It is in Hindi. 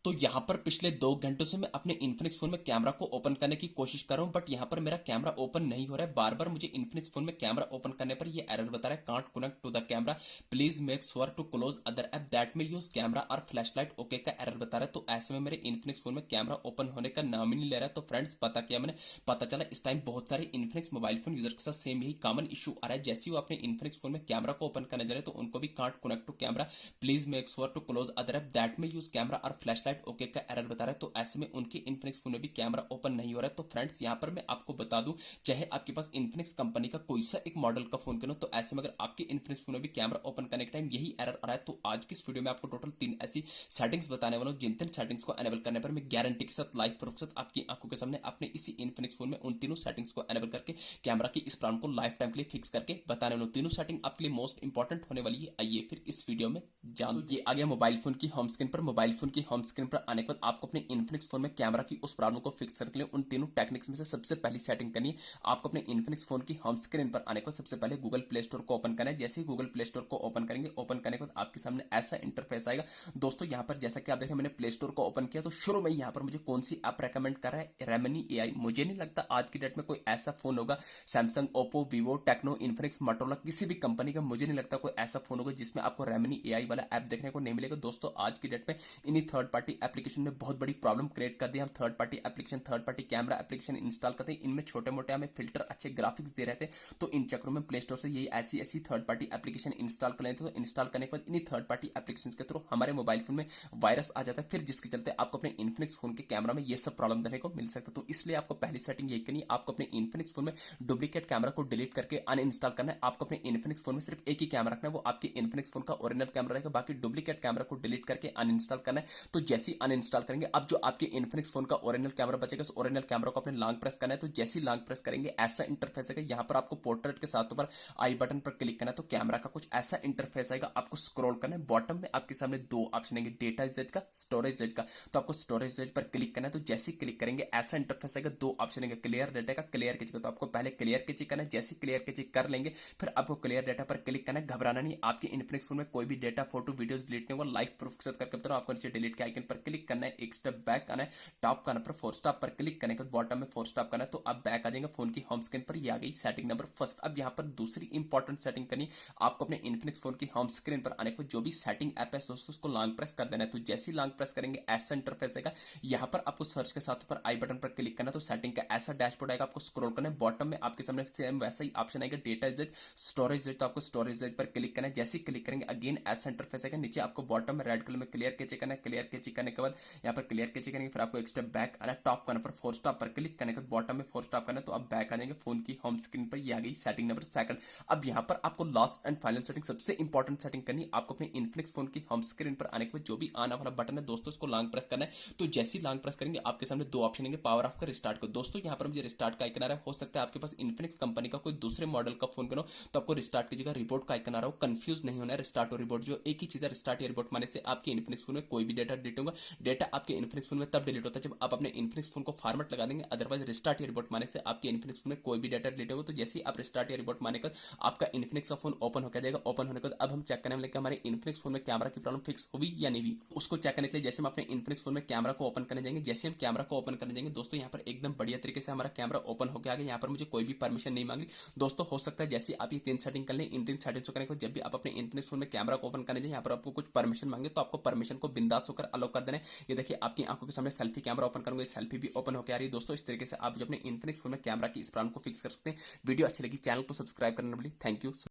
तो यहाँ पर पिछले 2 घंटों से मैं अपने इन्फिनिक्स फोन में कैमरा को ओपन करने की कोशिश कर रहा हूँ, बट यहाँ पर मेरा कैमरा ओपन नहीं हो रहा है। बार बार मुझे इन्फिनिक्स फोन में कैमरा ओपन करने पर ये एरर बता रहा है, can't connect to the camera, please make sure to close other app that may use camera और फ्लैश लाइट ओके का एरर बता रहा है। तो ऐसे में मेरे इन्फिनिक्स फोन में कैमरा ओपन होने का नाम ही नहीं ले रहा है। तो फ्रेंड्स पता किया मैंने, पता चला इस टाइम बहुत सारे इन्फिनिक्स मोबाइल फोन यूजर के साथ सेम यही कॉमन इशू आ रहा है। जैसे ही वो अपने इन्फिनिक्स फोन में कैमरा को ओपन करने जा रहे हैं तो उनको भी can't connect to camera, please make sure to close other app that may use camera और फ्लैश लाइट ओके का एरर बता रहा है। तो ऐसे में उनके इन्फिनिक्स फोन में भी कैमरा ओपन नहीं हो रहा है। तो फ्रेंड्स यहाँ पर मैं आपको बता दूं, चाहे आपके पास इन्फिनिक्स कंपनी का कोई सा एक मॉडल का फोन क्यों, तो ऐसे में अगर आपके इन्फिनिक्स फोन में भी कैमरा ओपन करने के टाइम यही एरर आ रहा है, तो आज की इस वीडियो में आपको टोटल 3 ऐसी सेटिंग्स बताने वाला हूं, जिन 3 सेटिंग्स को एनेबल करने पर मैं गारंटी के साथ लाइव प्रूफ के साथ आपकी आंखों के सामने अपने इसी इन्फिनिक्स फोन में उन तीनों सेटिंग्स को एनेबल करके कैमरा की इस प्रॉब्लम को लाइफ टाइम के लिए फिक्स करके बताने वाला हूं। तीनों सेटिंग आपके लिए मोस्ट इंपॉर्टेंट होने वाली है। आइए फिर इस वीडियो में जान। ये आ गया मोबाइल फोन की होम स्क्रीन पर। मोबाइल फोन की होम स्क्रीन पर आने के बाद आपको अपने इन्फिनिक्स फोन में कैमरा की उस प्रॉब्लम को फिक्स करने के लिए उन तीनों टेक्निक्स में से सबसे पहली सेटिंग करनी है। आपको अपने इन्फिनिक्स फोन की होम स्क्रीन पर आने के बाद सबसे पहले गूगल प्ले स्टोर को ओपन करना है। जैसे ही गूगल प्ले स्टोर को ओपन करेंगे, ओपन करने के बाद आपके सामने ऐसा इंटरफेस आएगा। दोस्तों यहाँ पर जैसा कि आप देख रहे हैं, मैंने प्ले स्टोर को ओपन किया तो शुरू में यहाँ पर मुझे कौन सी ऐप रेकमेंड कर रहा है, रेमनी एआई। मुझे नहीं लगता आज की डेट में कोई ऐसा फोन होगा, Samsung, Oppo, Vivo, Tecno, Infinix, Motorola, किसी भी कंपनी का मुझे नहीं लगता कोई ऐसा फोन होगा जिसमें आपको रेमनी एआई वाला ऐप देखने को नहीं मिलेगा। दोस्तों आज की डेट में इन्हीं थर्ड पार्टी एप्लीकेशन ने बहुत बड़ी प्रॉब्लम क्रिएट कर दी। हम third party application, third party camera application install करते हैं, इनमें छोटे मोटे हमें फिल्टर, अच्छे ग्राफिक्स दे रहे थे, तो इन चक्रों में प्ले स्टोर से यही ऐसी ऐसी थर्ड पार्टी एप्लीकेशन इंस्टॉल कर लेते। तो इंस्टॉल करने के बाद इन्हीं थर्ड पार्टी एप्लीकेशन के थ्रू हमारे मोबाइल फोन में वायरस आ जाता है, फिर जिसके चलते आपको अपने इन्फिनिक्स फोन के कैमरा में ये सब प्रॉब्लम देखने को मिल सकता है। तो इसलिए आपको पहली सेटिंग यही करनी है, आपको अपने इन्फिनिक्स फोन में डुप्लीकेट कैमरा को डिलीट करके अनइंस्टॉल करना है। आपको अपने इन्फिनिक्स फोन में सिर्फ एक ही कैमरा रखना है, वो आपके इन्फिनिक्स फोन का ओरिजिनल कैमरा रहेगा, बाकी डुप्लीकेट कैमरा को डिलीट करके अनइंस्टॉल करना है। तो जैसे ही अनइंस्टॉल करेंगे, अब जो आपके इन्फिनिक्स फोन का ओरिजिनल कैमरा बचेगा, उस ओरिजिनल कैमरा को अपने लॉन्ग प्रेस करना है। तो जैसे ही लॉन्ग प्रेस करेंगे ऐसा इंटरफेस आएगा। यहाँ पर आपको पोर्ट्रेट के साथ ऊपर आई बटन पर क्लिक करना है, तो कैमरा का कुछ ऐसा इंटरफेस आएगा। आपको स्क्रॉल करना है, बॉटम में आपके सामने 2 ऑप्शन आएंगे, डेटा यूसेज का, स्टोरेज यूसेज का। तो आपको स्टोरेज यूसेज पर क्लिक करना है। तो जैसे ही क्लिक करेंगे ऐसा इंटरफेस आएगा, 2 ऑप्शन आएंगे, क्लियर डेटा का, क्लियर कैचे का। तो आपको पहले क्लियर कैचे करना है। जैसे क्लियर कैचे कर लेंगे फिर आपको क्लियर डेटा पर क्लिक करना है। घबराना नहीं, आपके इन्फिनिक्स फोन में कोई भी डेटा, फोटो, वीडियोस डिलीट नहीं होगा। लाइव प्रूफ के साथ करके बता रहा हूं। आपको नीचे डिलीट के आइकन पर क्लिक करना है, एक स्टेप बैक आना है, टॉप करना पर 4 स्टॉप पर क्लिक करने के बाद बॉटम में 4 स्टॉप करना है। तो अब बैक आ जाएंगे फोन की होम स्क्रीन पर। ये आ गई सेटिंग नंबर फर्स्ट। अब यहाँ पर दूसरी इंपॉर्टेंट सेटिंग करनी, आपको अपने इन्फिनिक्स फोन की होम स्क्रीन पर आने को जो भी सेटिंग ऐप है दोस्तों उसको लॉन्ग प्रेस कर देना है। तो जैसे ही लॉन्ग प्रेस करेंगे ऐसा इंटरफेस आएगा। यहाँ पर आपको सर्च के साथ ऊपर आई बटन पर क्लिक करना है, तो सेटिंग का ऐसा डैशबोर्ड आएगा। आपको स्क्रॉल करना है, बॉटम में आपके सामने सेम वैसा ही ऑप्शन आएगा, डेटा यूसेज, स्टोरेज यूसेज। तो आपको स्टोरेज यूसेज पर क्लिक करना है। जैसे ही क्लिक करेंगे अगेन ऐसा इंटरफेस आएगा। नीचे आपको बॉटम में रेड कलर में क्लियर कैचे करना है। क्लियर कैचे करने के बाद यहाँ पर क्लियर कैचे करेंगे, फिर आपको एक स्टेप बैक आना, टॉप करना पर 4 स्टॉप पर क्लिक करने के बाद बॉटम में 4 स्टॉप करना है। तो अब बैक आ जाएंगे फोन की होम स्क्रीन पर। ये आ गई सेटिंग नंबर सेकंड। अब यहाँ पर आपको लास्ट एंड फाइनल सेटिंग, सबसे इंपॉर्टेंट सेटिंग करनी है, आपको अपने इन्फिनिक्स फोन की होम स्क्रीन पर आने के बाद जो भी आना वाला बटन है दोस्तों उसको लॉन्ग प्रेस करना है। तो जैसे ही लॉन्ग प्रेस करेंगे आपके सामने 2 ऑप्शन आएंगे, पावर ऑफ का, रिस्टार्ट को। दोस्तों यहाँ पर मुझे रिस्टार्ट का आइकन आ रहा है। हो सकता है आपके पास इन्फिनिक्स कंपनी का कोई दूसरे मॉडल का फोन करो तो आपको रिस्टार्ट कीजिएगा, रिपोर्ट का आइकन आ रहा हो, कंफ्यूज नहीं होना है। रिस्टार्ट और रिपोर्ट जो एक ही चीज है, रिस्टार्ट या रिपोर्ट माने से आपके इन्फिनिक्स फोन में कोई भी डेटा डिलीट होगा। डेटा आपके इन्फिनिक्स फोन में तब डिलीट होता है जब आप अपने इन्फिनिक्स फोन को फॉर्मेट लगा देंगे। अदरवाइज रिस्टार्ट या रिपोर्ट माने से आपके इन्फिनिक्स फोन में कोई भी डेटा डिलीट होगा। तो जैसे ही आप रिस्टार्ट या रिपोर्ट माने कर आपका इन्फिनिक्स का फोन ओपन होकर जाएगा। ओपन होने के बाद अब हम चेक करने वाले कि हमारे इन्फिनिक्स फोन में कैमरा की प्रॉब्लम फिक्स हुई या नहीं हुई। उसको चेक करने के लिए जैसे हम अपने इन्फिनिक्स फोन में कैमरा को ओपन करने जाएंगे, जैसे हम कैमरा को ओपन करने जाएंगे दोस्तों यहाँ पर एकदम बढ़िया तरीके से हमारा कैमरा ओपन होकर आ गया। यहाँ पर मुझे कोई भी परमिशन नहीं मांगी दोस्तों। हो सकता है जैसे आप ये 3 सेटिंग कर लें, इन 3 सेटिंग्स को करने को जब भी आप अपने इन्फिनिक्स फोन में कैमरा को ओपन करने जाए, यहाँ पर आपको कुछ परमिशन मांगे तो आपको परमिशन को बिंदास होकर अलो कर देना है। ये देखिए आपकी आंखों के सामने सेल्फी कैमरा ओपन करूंगा, सेल्फी भी ओपन होकर आ रही है दोस्तों। इस तरीके से आप जो अपने इन्फिनिक्स फोन में कैमरा की इस प्रॉब्लम को फिक्स कर सकते हैं। वीडियो अच्छी लगी, चैनल को सब्सक्राइब करना भूलिए। Thank you.